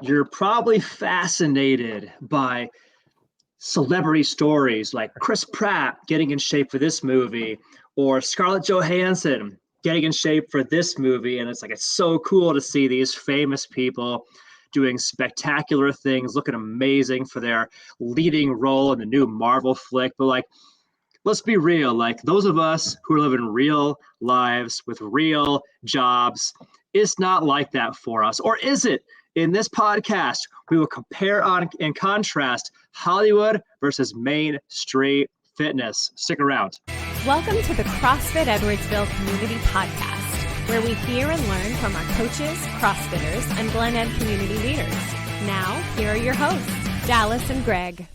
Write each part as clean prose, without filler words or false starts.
You're probably fascinated by celebrity stories like Chris Pratt getting in shape for this movie or Scarlett Johansson getting in shape for this movie. And it's so cool to see these famous people doing spectacular things, looking amazing for their leading role in the new Marvel flick. But let's be real, those of us who are living real lives with real jobs, it's not like that for us. Or is it? In this podcast, we will compare and contrast Hollywood versus Main Street fitness. Stick around. Welcome to the CrossFit Edwardsville Community Podcast, where we hear and learn from our coaches, CrossFitters, and Glen Ed community leaders. Now, here are your hosts, Dallas and Greg.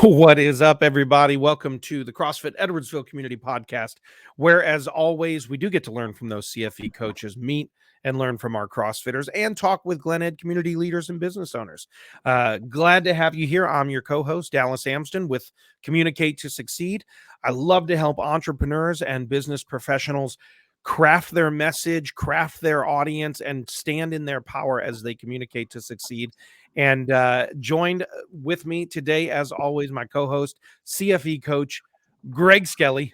What is up, everybody? Welcome to the CrossFit Edwardsville Community Podcast, where, as always, we do get to learn from those CFE coaches, meet and learn from our CrossFitters, and talk with Glen Ed community leaders and business owners. Glad to have you here. I'm your co-host, Dallas Amsden, with Communicate to Succeed. I love to help entrepreneurs and business professionals craft their message, craft their audience, and stand in their power as they communicate to succeed. And joined with me today, as always, my co-host, CFE coach, Greg Skelly.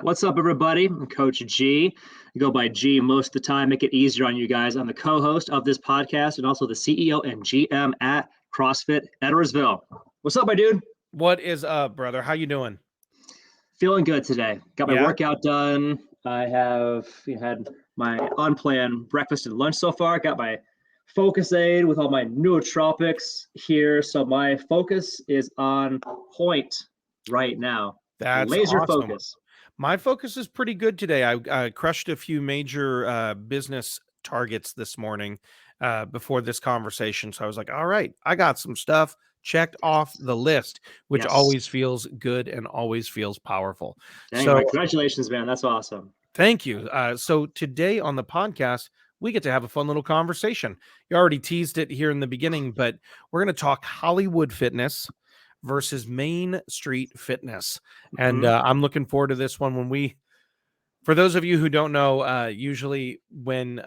What's up, everybody? I'm Coach G. I go by G most of the time, make it easier on you guys. I'm the co-host of this podcast and also the CEO and GM at CrossFit Edwardsville. What's up, my dude? What is up, brother? How you doing? Feeling good today. Got my workout done. I have had my unplanned breakfast and lunch so far. Got my focus aid with all my nootropics here. So my focus is on point right now. That's laser awesome. Focus. My focus is pretty good today. I crushed a few major business targets this morning before this conversation. So I was like, all right, I got some stuff checked off the list, which always feels good and always feels powerful. Dang, so congratulations, man. That's awesome. Thank you. So today on the podcast, we get to have a fun little conversation. You already teased it here in the beginning, but we're going to talk Hollywood fitness versus Main Street fitness. And I'm looking forward to this one. For those of you who don't know, usually when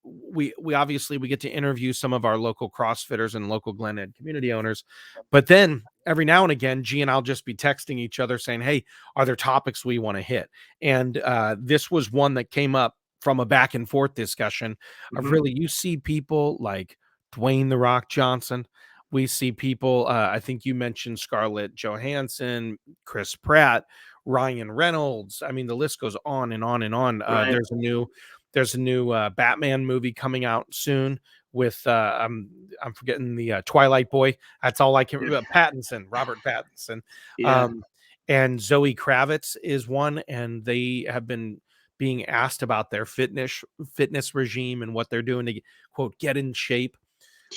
we obviously we get to interview some of our local CrossFitters and local Glen Ed community owners, but then every now and again, G and I'll just be texting each other saying, hey, are there topics we want to hit? And this was one that came up from a back and forth discussion of really, you see people like Dwayne "The Rock" Johnson. We see people, I think you mentioned Scarlett Johansson, Chris Pratt, Ryan Reynolds. I mean, the list goes on and on and on. Right. There's a new Batman movie coming out soon with I'm forgetting the Twilight boy. That's all I can remember. Robert Pattinson. Yeah. And Zoe Kravitz is one, and they have been being asked about their fitness regime and what they're doing to quote get in shape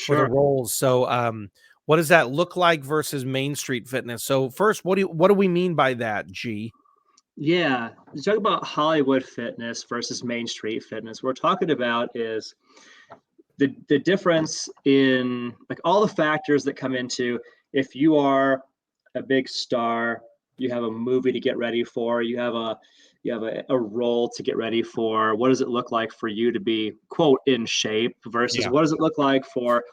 for the roles. So what does that look like versus Main Street fitness? So first, what do we mean by that, G? Yeah, you talk about Hollywood fitness versus Main Street fitness. What we're talking about is the difference in all the factors that come into if you are a big star, you have a movie to get ready for, you have a role to get ready for. What does it look like for you to be quote in shape versus what does it look like for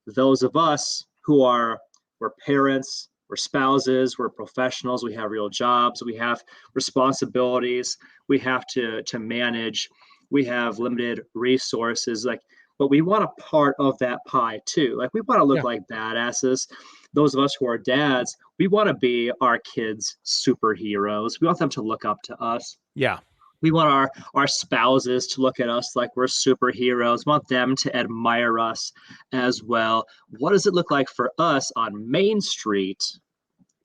those of us who we're parents, we're spouses, we're professionals, we have real jobs, we have responsibilities, we have to manage, we have limited resources, but we want a part of that pie too. We want to look like badasses. Those of us who are dads, we want to be our kids' superheroes. We want them to look up to us. Yeah. We want our spouses to look at us like we're superheroes. We want them to admire us as well. What does it look like for us on Main Street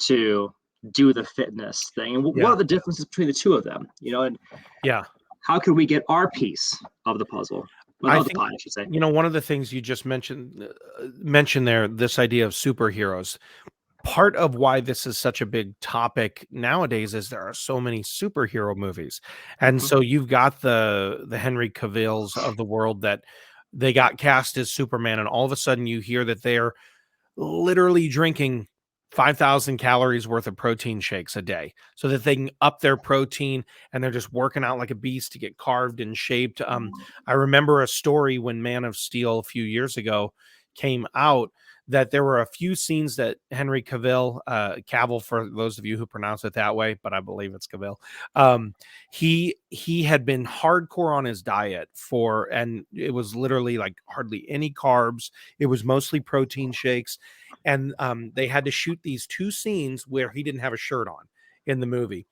to do the fitness thing? And what are the differences between the two of them? And how can we get our piece of the puzzle? I should say. One of the things you just mentioned there, this idea of superheroes. Part of why this is such a big topic nowadays is there are so many superhero movies. And so you've got the Henry Cavills of the world that they got cast as Superman, and all of a sudden you hear that they're literally drinking 5,000 calories worth of protein shakes a day so that they can up their protein, and they're just working out like a beast to get carved and shaped. I remember a story when Man of Steel a few years ago came out that there were a few scenes that Henry Cavill, for those of you who pronounce it that way, but I believe it's Cavill. He had been hardcore on his diet and it was literally like hardly any carbs. It was mostly protein shakes. And they had to shoot these 2 scenes where he didn't have a shirt on in the movie.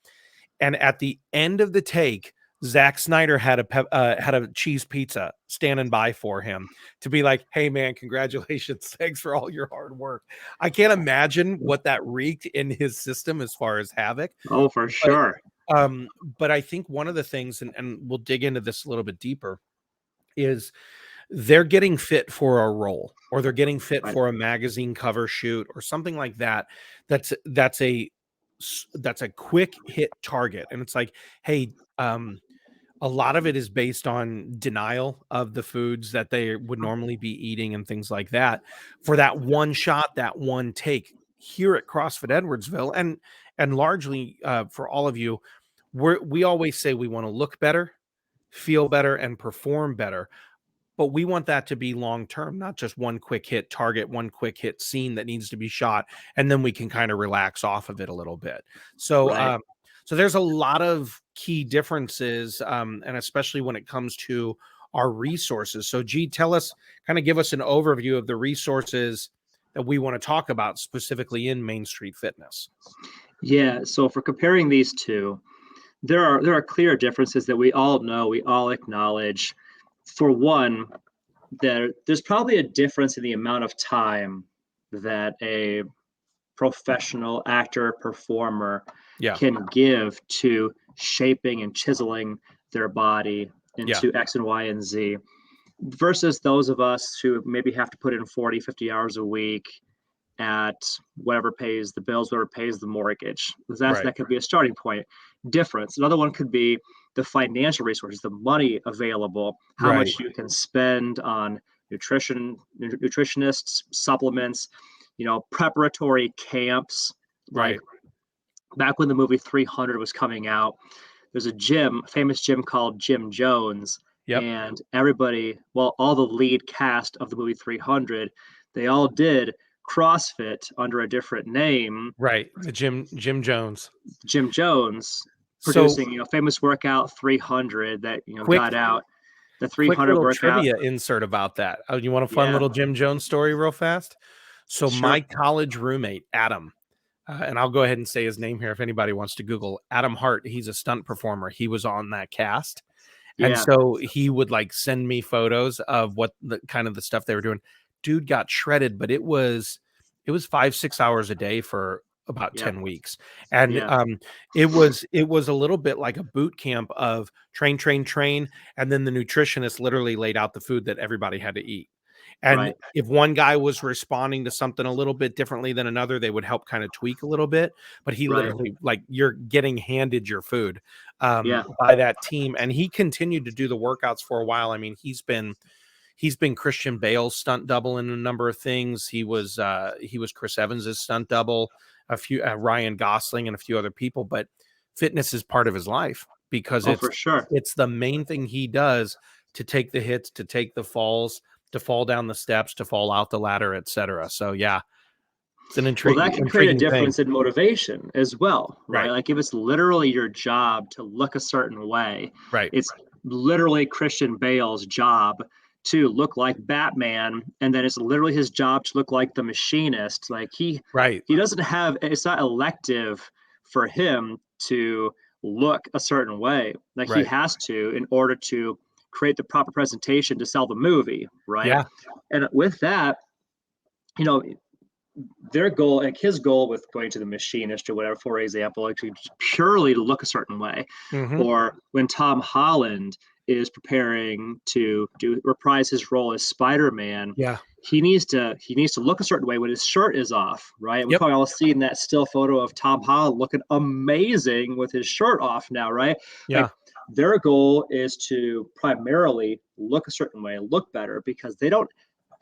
And at the end of the take, Zack Snyder had a cheese pizza standing by for him to be like, "Hey man, congratulations. Thanks for all your hard work." I can't imagine what that wreaked in his system as far as havoc. Oh, for sure. But I think one of the things, and we'll dig into this a little bit deeper, is they're getting fit for a role, or they're getting fit Right. for a magazine cover shoot or something like that. That's a quick hit target. And it's like, hey, a lot of it is based on denial of the foods that they would normally be eating and things like that for that one shot, that one take. Here at CrossFit Edwardsville, and largely for all of you, we always say we want to look better, feel better, and perform better. But we want that to be long term, not just one quick hit target, one quick hit scene that needs to be shot, and then we can kind of relax off of it a little bit. So, Right. so there's a lot of key differences, and especially when it comes to our resources. So, G, give us an overview of the resources that we want to talk about specifically in Main Street Fitness. Yeah. So for comparing these two, there are clear differences that we all know, we all acknowledge. For one, there's probably a difference in the amount of time that a professional actor performer can give to shaping and chiseling their body into X and Y and Z versus those of us who maybe have to put in 40, 50 hours a week at whatever pays the bills, whatever pays the mortgage. That could be a starting point difference. Another one could be the financial resources, the money available, how much you can spend on nutritionists, supplements, preparatory camps. Like back when the movie 300 was coming out, there's a famous gym called Jim Jones. And everybody, all the lead cast of the movie 300, they all did CrossFit under a different name. Right. The Jim Jones. Jim Jones producing, famous workout 300 that, got out. The 300 quick workout. Trivia insert about that. Oh, you want a fun little Jim Jones story real fast? So my college roommate, Adam, and I'll go ahead and say his name here if anybody wants to Google Adam Hart. He's a stunt performer. He was on that cast. And so he would send me photos of what the stuff they were doing. Dude got shredded, but it was 5-6 hours a day for about 10 weeks. And it was a little bit like a boot camp of train. And then the nutritionist literally laid out the food that everybody had to eat. And if one guy was responding to something a little bit differently than another, they would help kind of tweak a little bit. But he literally, you're getting handed your food by that team. And he continued to do the workouts for a while. I mean, he's been Christian Bale's stunt double in a number of things. He was Chris Evans's stunt double, a few Ryan Gosling and a few other people. But fitness is part of his life because it's the main thing he does to take the hits, to take the falls, to fall down the steps, to fall out the ladder, etc. So it's an intriguing. Well, that can create a difference in motivation as well, right? Like if it's literally your job to look a certain way, it's literally Christian Bale's job to look like Batman, and then it's literally his job to look like the Machinist. Like he doesn't have, it's not elective for him to look a certain way. Like he has to in order to create the proper presentation to sell the movie, right? And with that, their goal, like his goal with going to the Machinist or whatever, for example, like to purely look a certain way, or when Tom Holland is preparing to reprise his role as Spider-Man, he needs to look a certain way when his shirt is off, right? We've probably all seen that still photo of Tom Holland looking amazing with his shirt off now, right? Like, their goal is to primarily look a certain way, look better, because they don't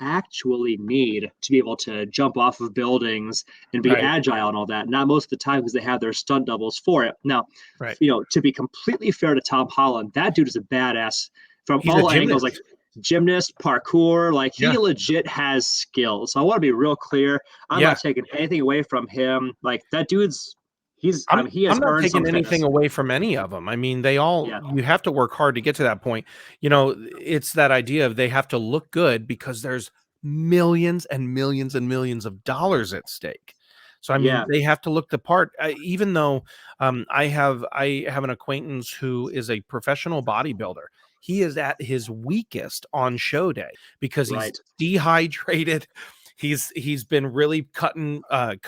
actually need to be able to jump off of buildings and be Right. agile and all that. Not most of the time, because they have their stunt doubles for it. Now, Right. to be completely fair to Tom Holland, that dude is a badass from He's a all angles, gymnast. like gymnast, parkour, like he Yeah. legit has skills. So I want to be real clear. I'm Yeah. not taking anything away from him. Like that dude's he has I'm not earned some taking fitness. anything away from any of them. I mean, Yeah. you have to work hard to get to that point. It's that idea of they have to look good because there's millions and millions and millions of dollars at stake. So, I mean, Yeah. they have to look the part, even though I have an acquaintance who is a professional bodybuilder. He is at his weakest on show day because he's Right. dehydrated. He's been really cutting out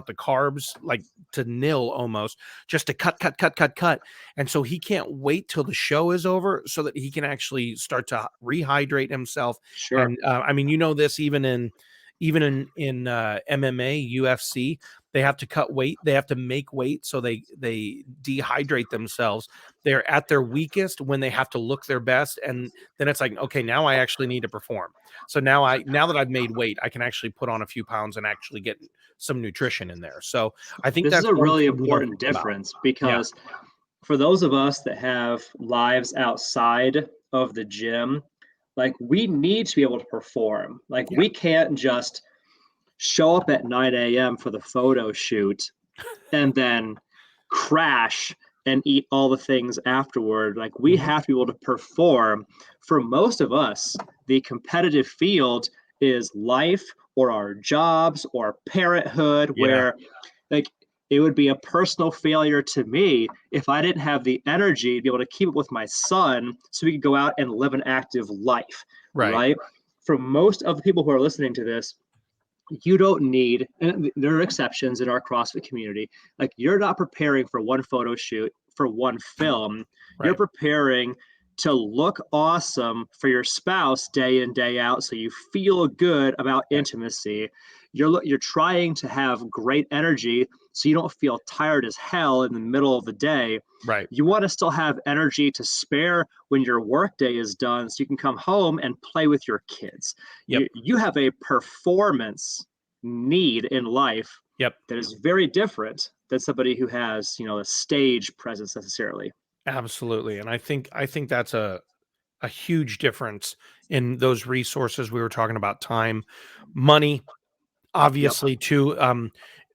the carbs like to nil almost, just to cut. And so he can't wait till the show is over so that he can actually start to rehydrate himself. Sure. And I mean, this even in MMA, UFC, they have to cut weight. They have to make weight. So they dehydrate themselves. They're at their weakest when they have to look their best. And then it's like, okay, now I actually need to perform. So now that I've made weight, I can actually put on a few pounds and actually get some nutrition in there. So I think This is that's a one really thing we don't important think about. difference, because for those of us that have lives outside of the gym, like we need to be able to perform. Like Yeah. we can't just show up at 9 a.m. for the photo shoot and then crash and eat all the things afterward. Like we Mhm. have to be able to perform. For most of us, the competitive field is life or our jobs or parenthood, Yeah. where like it would be a personal failure to me if I didn't have the energy to be able to keep up with my son so we could go out and live an active life. Right. For most of the people who are listening to this, you don't need, and there are exceptions in our CrossFit community, like you're not preparing for one photo shoot, for one film. You're Right. preparing to look awesome for your spouse day in, day out, so you feel good about intimacy. You're trying to have great energy so you don't feel tired as hell in the middle of the day. Right. You want to still have energy to spare when your workday is done so you can come home and play with your kids. Yep. You have a performance need in life Yep. that is very different than somebody who has, a stage presence necessarily. Absolutely. And I think that's a huge difference in those resources we were talking about: time, money, Yep. obviously too.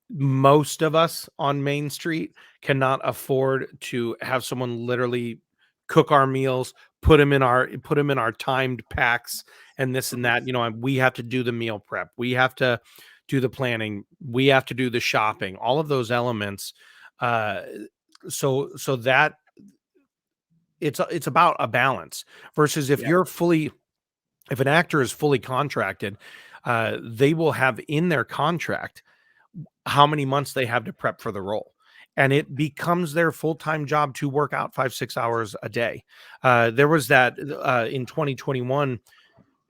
Most of us on Main Street cannot afford to have someone literally cook our meals, put them in our timed packs and this and that. We have to do the meal prep. We have to do the planning. We have to do the shopping, all of those elements. So that it's about a balance versus if Yeah. if an actor is fully contracted, they will have in their contract how many months they have to prep for the role. And it becomes their full-time job to work out 5-6 hours a day. There was that in 2021,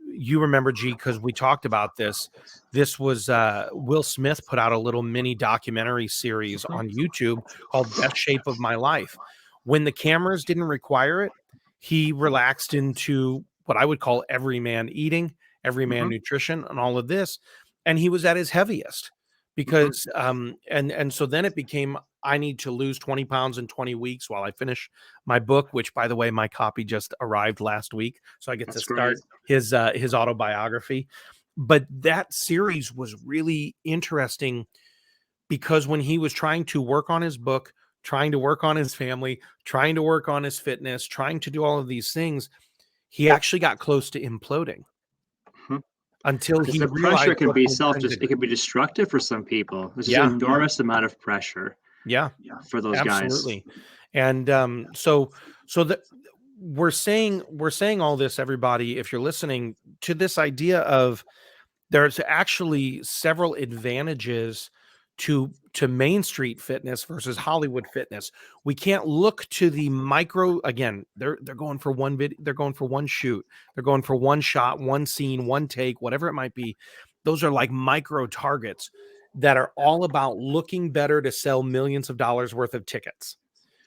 you remember, G, because we talked about this. This was Will Smith put out a little mini documentary series on YouTube called Best Shape of My Life. When the cameras didn't require it, he relaxed into what I would call everyman eating, everyman nutrition, and all of this. And he was at his heaviest because and so then it became, I need to lose 20 pounds in 20 weeks while I finish my book, which, by the way, my copy just arrived last week. So I get That's to start great. his autobiography. But that series was really interesting because when he was trying to work on his book, trying to work on his family, trying to work on his fitness, trying to do all of these things, he actually got close to imploding Mhm. until Because he the pressure realized can what be the intrinsic. it can be destructive for some people. There's just Yeah, enormous amount of pressure yeah, for those guys. absolutely. And so that we're saying all this, everybody, if you're listening to this idea of there's actually several advantages to Main Street fitness versus Hollywood fitness. We can't look to the micro. Again, they're going for one they're going for one shoot, they're going for one shot, one scene, one take, whatever it might be. Those are like micro targets that are all about looking better to sell millions of dollars worth of tickets.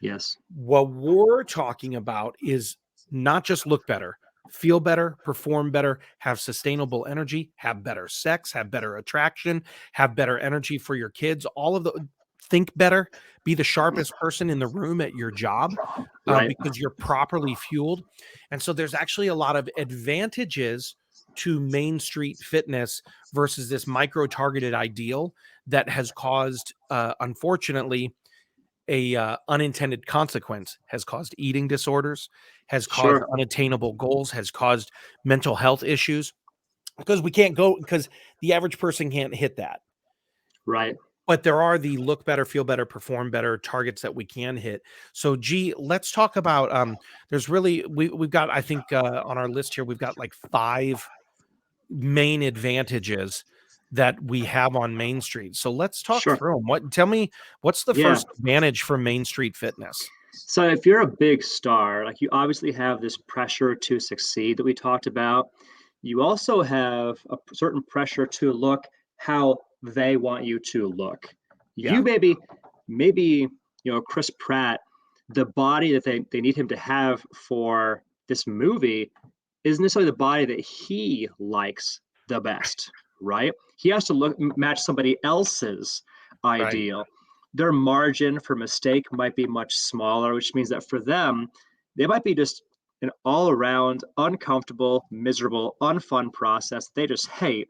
Yes. What we're talking about is not just look better, feel better, perform better, have sustainable energy, have better sex, have better attraction, have better energy for your kids, all of the think better, be the sharpest person in the room at your job Right. because you're properly fueled. And so there's actually a lot of advantages to Main Street fitness versus this micro targeted ideal that has caused, unfortunately, a unintended consequence, has caused eating disorders, has caused Sure. unattainable goals, has caused mental health issues because we can't go because the average person can't hit that. Right. But there are the look better, feel better, perform better targets that we can hit. So, G, let's talk about. There's really we've got, I think, on our list here we've got like 5 main advantages that we have on Main Street. So let's talk Sure. through them. Tell me what's the Yeah. first advantage for Main Street fitness? So if you're a big star, like you obviously have this pressure to succeed that we talked about. You also have a certain pressure to look how they want you to look. Yeah. You maybe, Chris Pratt, the body that they need him to have for this movie isn't necessarily the body that he likes the best, right? He has to match somebody else's Right. ideal. Their margin for mistake might be much smaller, which means that for them, they might be just an all around uncomfortable, miserable, unfun process they just hate.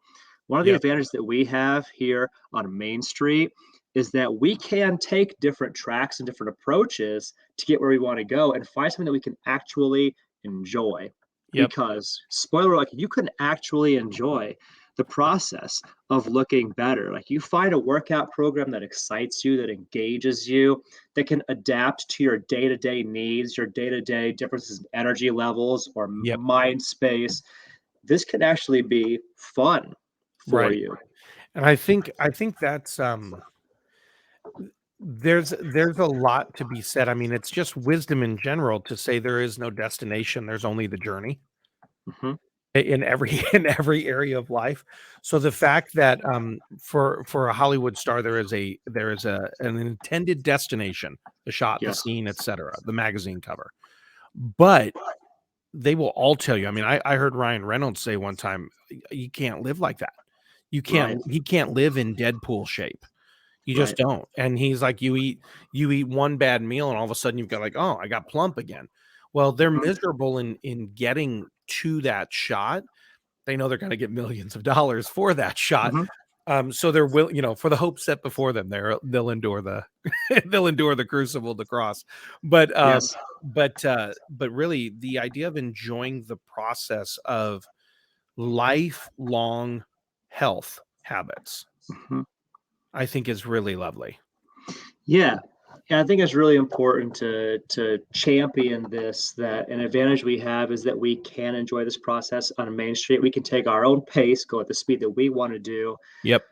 One of the Yep. advantages that we have here on Main Street is that we can take different tracks and different approaches to get where we want to go and find something that we can actually enjoy. Yep. Because, spoiler, like you can actually enjoy the process of looking better. Like you find a workout program that excites you, that engages you, that can adapt to your day-to-day needs, your day-to-day differences in energy levels or Yep. mind space. This can actually be fun for Right. you. And I think that's there's a lot to be said. I mean, it's just wisdom in general to say there is no destination, there's only the journey Hmm. in every in every area of life. So the fact that for a Hollywood star there is an intended destination, the shot, the Yes. scene, etc., the magazine cover. But they will all tell you. I mean, I heard Ryan Reynolds say one time, you can't live like that. Right. He can't live in Deadpool shape. You just Right. don't. And he's like, you eat one bad meal and all of a sudden you've got like, oh, I got plump again. Well, they're Mhm. miserable in getting to that shot. They know they're going to get millions of dollars for that shot. Mhm. So they're for the hope set before them, they'll endure the they'll endure the crucible, the cross. But Yes. but really the idea of enjoying the process of lifelong health habits, Mhm. I think is really lovely. Yeah. Yeah, I think it's really important to champion this, that an advantage we have is that we can enjoy this process on Main Street. We can take our own pace, go at the speed that we want to do, Yep.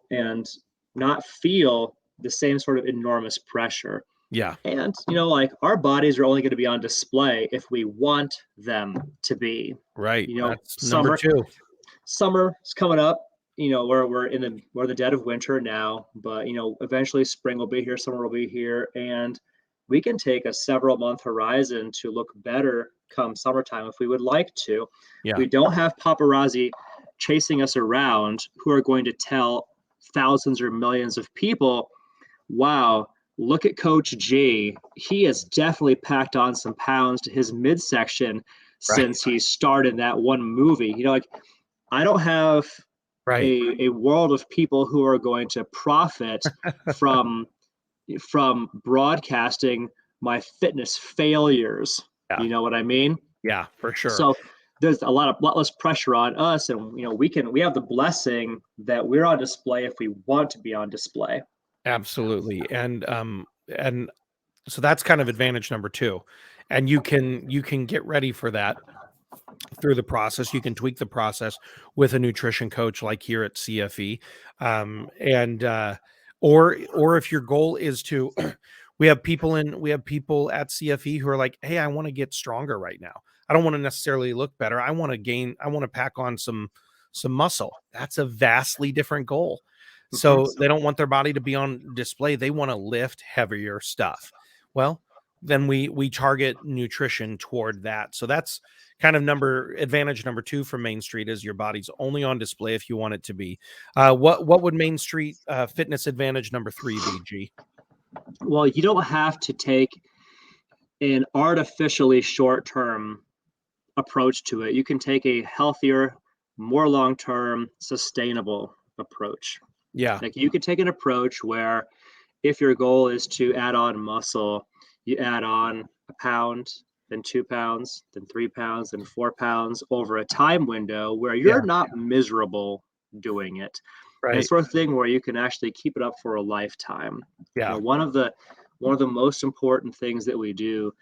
and not feel the same sort of enormous pressure. Yeah. And, like our bodies are only going to be on display if we want them to be. Right. You know, That's number summer 2. summer is coming up. We're in the dead of winter now, but eventually spring will be here, summer will be here, and we can take a several month horizon to look better come summertime if we would like to. Yeah. We don't have paparazzi chasing us around who are going to tell thousands or millions of people, wow, look at Coach G. He has definitely packed on some pounds to his midsection Right. since he started that one movie. Like I don't have Right. a world of people who are going to profit from broadcasting my fitness failures. Yeah. You know what I mean? Yeah, for sure. So there's a lot less pressure on us, and we have the blessing that we're on display if we want to be on display. Absolutely. And so that's kind of advantage number 2. And you can get ready for that through the process. You can tweak the process with a nutrition coach like here at CFE. And or if your goal is to we have people at CFE who are like, hey, I want to get stronger right now. I don't want to necessarily look better. I want to pack on some muscle. That's a vastly different goal. Mhm. So they don't want their body to be on display. They want to lift heavier stuff. Well, then we target nutrition toward that. So that's kind of advantage number 2 from Main Street is your body's only on display if you want it to be. What would Main Street fitness advantage number 3 be, G? Well, you don't have to take an artificially short-term approach to it. You can take a healthier, more long-term, sustainable approach. Yeah. Like you could take an approach where if your goal is to add on muscle, you add on a pound, then 2 pounds, then 3 pounds, then 4 pounds over a time window where you're not miserable doing it. Right. And it's sort of thing where you can actually keep it up for a lifetime. Yeah. You know, one of the most important things that we do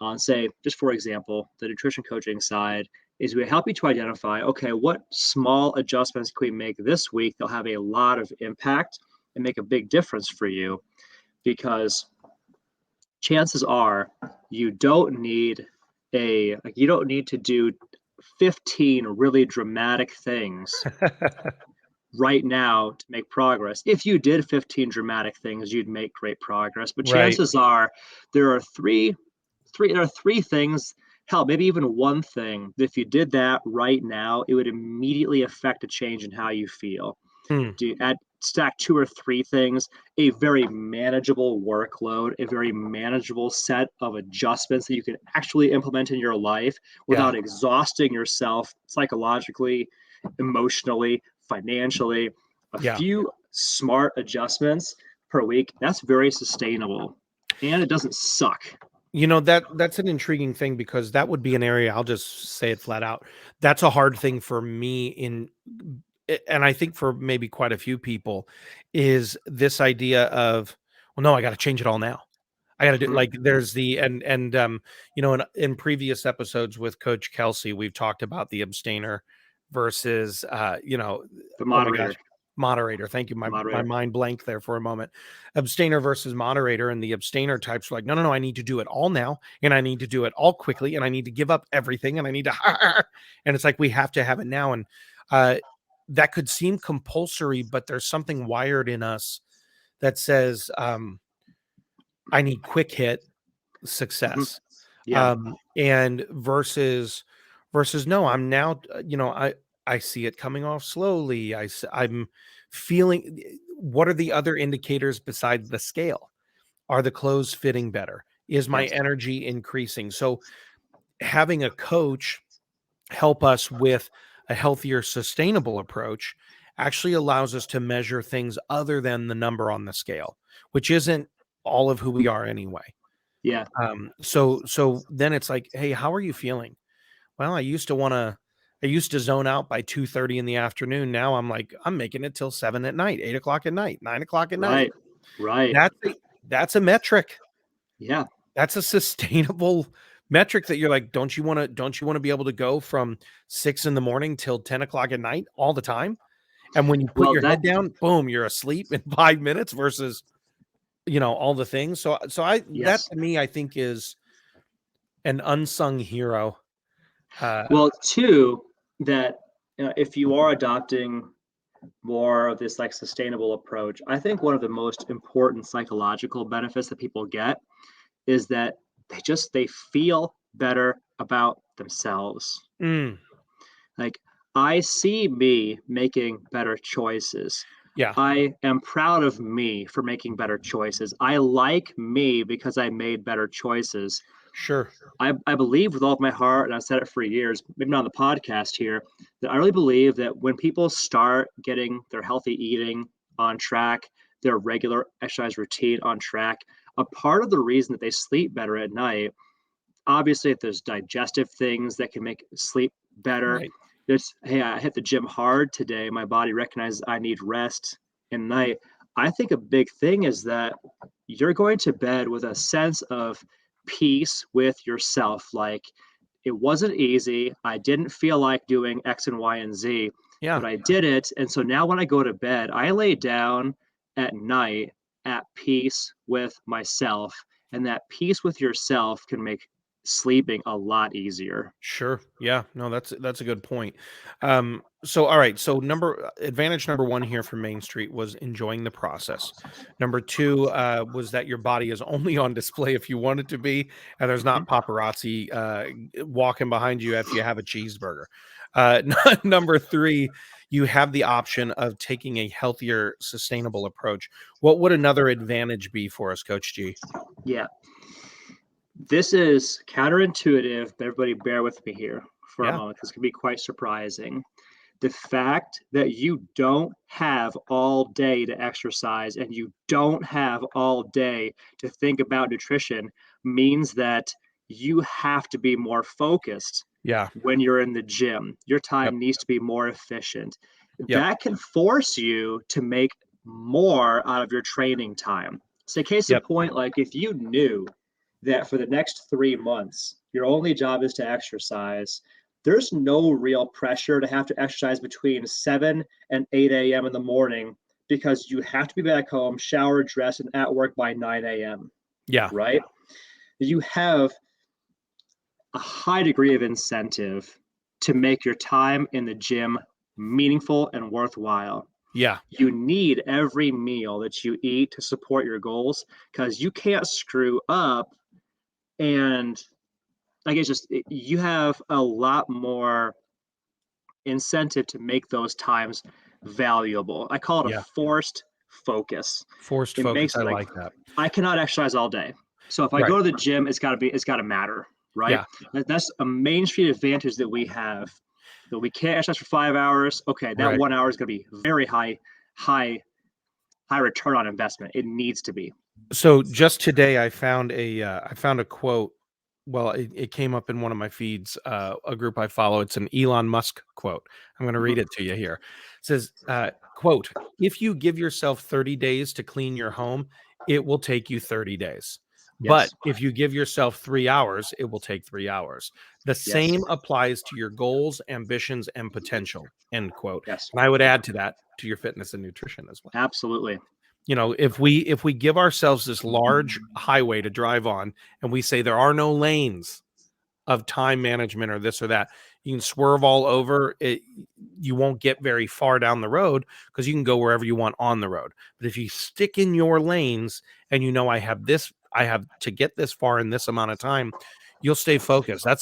on, say, just for example, the nutrition coaching side is we help you to identify, okay, what small adjustments can we make this week that'll have a lot of impact and make a big difference for you? Because chances are you don't need to do 15 really dramatic things right now to make progress. If you did 15 dramatic things, you'd make great progress. But Right. chances are there are three things, hell, maybe even one thing, that if you did that right now, it would immediately affect a change in how you feel. Stack 2 or 3 things, a very manageable workload, a very manageable set of adjustments that you can actually implement in your life without exhausting yourself psychologically, emotionally, financially. A few smart adjustments per week, that's very sustainable and it doesn't suck. You know, that's an intriguing thing because that would be an area, I'll just say it flat out. That's a hard thing for me and I think for maybe quite a few people is this idea of, well, no, I got to change it all now. I got to do like there's the you know, in previous episodes with Coach Kelsey, we've talked about the abstainer versus you know, the moderator. Moderator. Thank you. My mind blanked there for a moment. Abstainer versus moderator, and the abstainer types are like, no, I need to do it all now, and I need to do it all quickly, and I need to give up everything, and I need to, and it's like we have to have it now, and that could seem compulsory, but there's something wired in us that says, I need quick hit success. And versus no, I'm now, you know, I see it coming off slowly. I'm feeling, what are the other indicators besides the scale? Are the clothes fitting better? Is my energy increasing? So having a coach help us with a healthier, sustainable approach actually allows us to measure things other than the number on the scale, which isn't all of who we are anyway. Yeah. So then it's like, hey, how are you feeling? Well, I used to zone out by 2:30 in the afternoon. Now I'm like, I'm making it till 7 at night, 8 o'clock at night, 9 o'clock at night. Right. That's a metric. Yeah. That's a sustainable metric that you're like, don't you want to be able to go from 6 in the morning till 10 o'clock at night all the time? And when you put your head down, boom, you're asleep in 5 minutes versus, you know, all the things. So that to me, I think is an unsung hero. Well, two, that if you are adopting more of this like sustainable approach, I think one of the most important psychological benefits that people get is that they feel better about themselves. Like, I see me making better choices. Yeah. I am proud of me for making better choices. I like me because I made better choices. Sure. I believe with all of my heart, and I've said it for years, maybe not on the podcast here, that I really believe that when people start getting their healthy eating on track, their regular exercise routine on track, a part of the reason that they sleep better at night, obviously, if there's digestive things that can make sleep better, right. There's, hey, I hit the gym hard today. My body recognizes I need rest at night. I think a big thing is that you're going to bed with a sense of peace with yourself. Like, it wasn't easy. I didn't feel like doing X and Y and Z, but I did it. And so now when I go to bed, I lay down at night at peace with myself. And that peace with yourself can make sleeping a lot easier. Sure. Yeah. No, that's a good point. So all right. So advantage number one here for Main Street was enjoying the process. Number two was that your body is only on display if you want it to be, and there's Mhm. not paparazzi walking behind you if you have a cheeseburger. Number three, you have the option of taking a healthier, sustainable approach. What would another advantage be for us, Coach G? Yeah, this is counterintuitive, but everybody bear with me here for a Yeah. moment. This can be quite surprising. The fact that you don't have all day to exercise and you don't have all day to think about nutrition means that you have to be more focused Yeah. when you're in the gym. Your Yep. time needs to be more efficient. Yep. That can force you to make more out of your training time. So, case in Yep. point, like if you knew that for the next 3 months, your only job is to exercise, there's no real pressure to have to exercise between 7 and 8 a.m. in the morning because you have to be back home, shower, dress, and at work by 9 a.m., Yeah. right? You have a high degree of incentive to make your time in the gym meaningful and worthwhile. Yeah. You need every meal that you eat to support your goals because you can't screw up. And I guess you have a lot more incentive to make those times valuable. I call it a Yeah. forced focus. Forced It focus. makes I it like like that. I cannot exercise all day. So if I Right. go to the gym, it's got to matter, right? Yeah. That's a Main Street advantage that we have. That we can't exercise for 5 hours. Okay, that Right. 1 hour is going to be very high return on investment. It needs to be. So just today, I found a quote. Well, it came up in one of my feeds, a group I follow. It's an Elon Musk quote. I'm going to read Mhm. it to you here. It says, quote, if you give yourself 30 days to clean your home, it will take you 30 days. But Yes, if you give yourself 3 hours, it will take 3 hours. The yes, same applies to your goals, ambitions, and potential, end quote. yes, And I would add to that to your fitness and nutrition as well. absolutely. You know, if we give ourselves this large highway to drive on and we say there are no lanes of time management or this or that, you can swerve all over it. You won't get very far down the road because you can go wherever you want on the road. But if you stick in your lanes and you know I have to get this far in this amount of time, you'll stay focused. I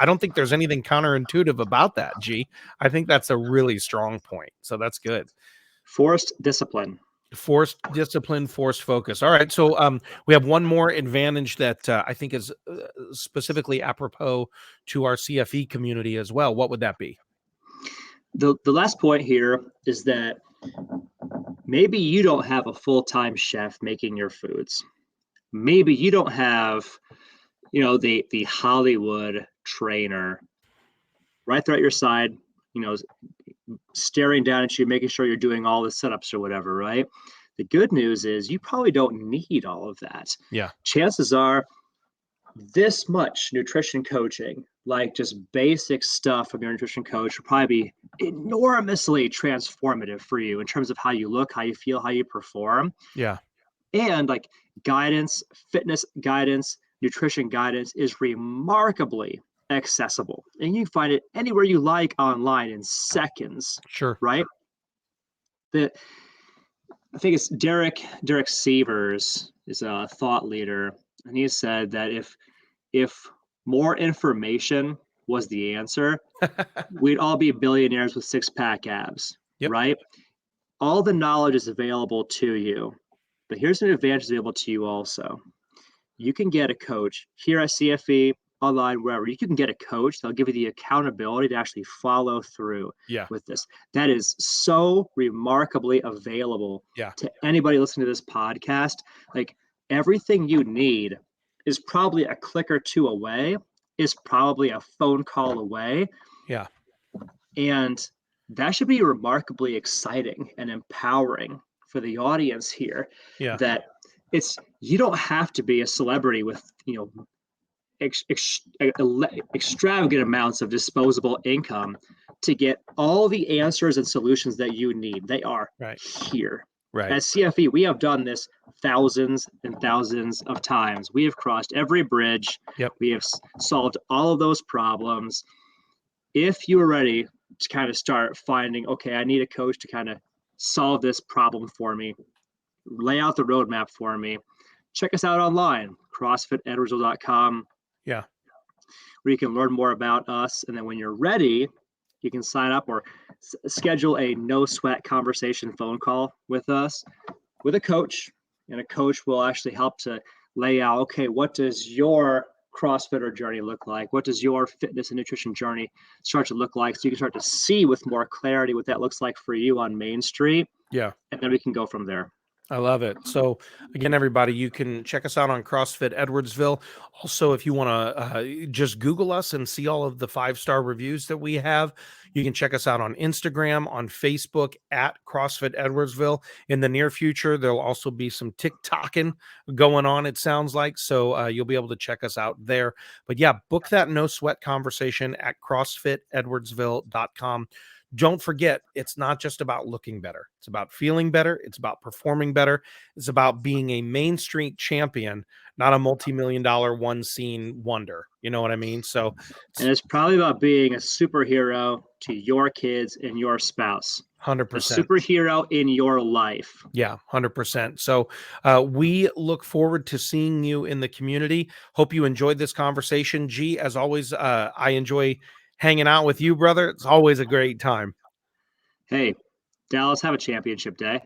don't think there's anything counterintuitive about that, G. I think that's a really strong point. So that's good. Forced discipline. Forced discipline, forced focus. All right. So we have one more advantage that I think is specifically apropos to our CFE community as well. What would that be? The last point here is that maybe you don't have a full-time chef making your foods. Maybe you don't have, the Hollywood trainer right there at your side, you know, staring down at you, making sure you're doing all the setups or whatever, right? The good news is you probably don't need all of that. Yeah. Chances are this much nutrition coaching, like just basic stuff from your nutrition coach, will probably be enormously transformative for you in terms of how you look, how you feel, how you perform. Yeah. And like guidance, fitness guidance, nutrition guidance is remarkably accessible. And you can find it anywhere you like online in seconds, Sure. right? The I think it's Derek Sievers is a thought leader, and he said that if more information was the answer, we'd all be billionaires with six-pack abs, Yep. right? All the knowledge is available to you, but here's an advantage available to you also. You can get a coach here at CFE, online, wherever. You can get a coach. They'll give you the accountability to actually follow through Yeah. with this. That is so remarkably available Yeah. to anybody listening to this podcast. Like everything you need is probably a click or two away, is probably a phone call away. Yeah. And that should be remarkably exciting and empowering for the audience here. Yeah. That you don't have to be a celebrity with extravagant amounts of disposable income to get all the answers and solutions that you need. They are Right. here. Right. As CFE, we have done this thousands and thousands of times. We have crossed every bridge. Yep. We have solved all of those problems. If you are ready to kind of start finding, okay, I need a coach to kind of solve this problem for me, lay out the roadmap for me, check us out online, CrossFitEdwardsville.com, Yeah. where you can learn more about us. And then when you're ready, you can sign up or schedule a no sweat conversation phone call with us with a coach. And a coach will actually help to lay out, okay, what does your CrossFitter journey look like? What does your fitness and nutrition journey start to look like? So you can start to see with more clarity what that looks like for you on Main Street. Yeah. And then we can go from there. I love it. So again, everybody, you can check us out on CrossFit Edwardsville. Also, if you want to just Google us and see all of the 5-star reviews that we have, you can check us out on Instagram, on Facebook at CrossFit Edwardsville. In the near future, there'll also be some TikToking going on, it sounds like. So you'll be able to check us out there. But yeah, book that no sweat conversation at CrossFitEdwardsville.com. Don't forget, it's not just about looking better. It's about feeling better. It's about performing better. It's about being a Main Street champion, not a multi-million-dollar one scene wonder. You know what I mean? So, and it's probably about being a superhero to your kids and your spouse. 100%. A superhero in your life. Yeah, 100%. So we look forward to seeing you in the community. Hope you enjoyed this conversation. G, as always, I enjoy hanging out with you, brother. It's always a great time. Hey, Dallas, have a championship day.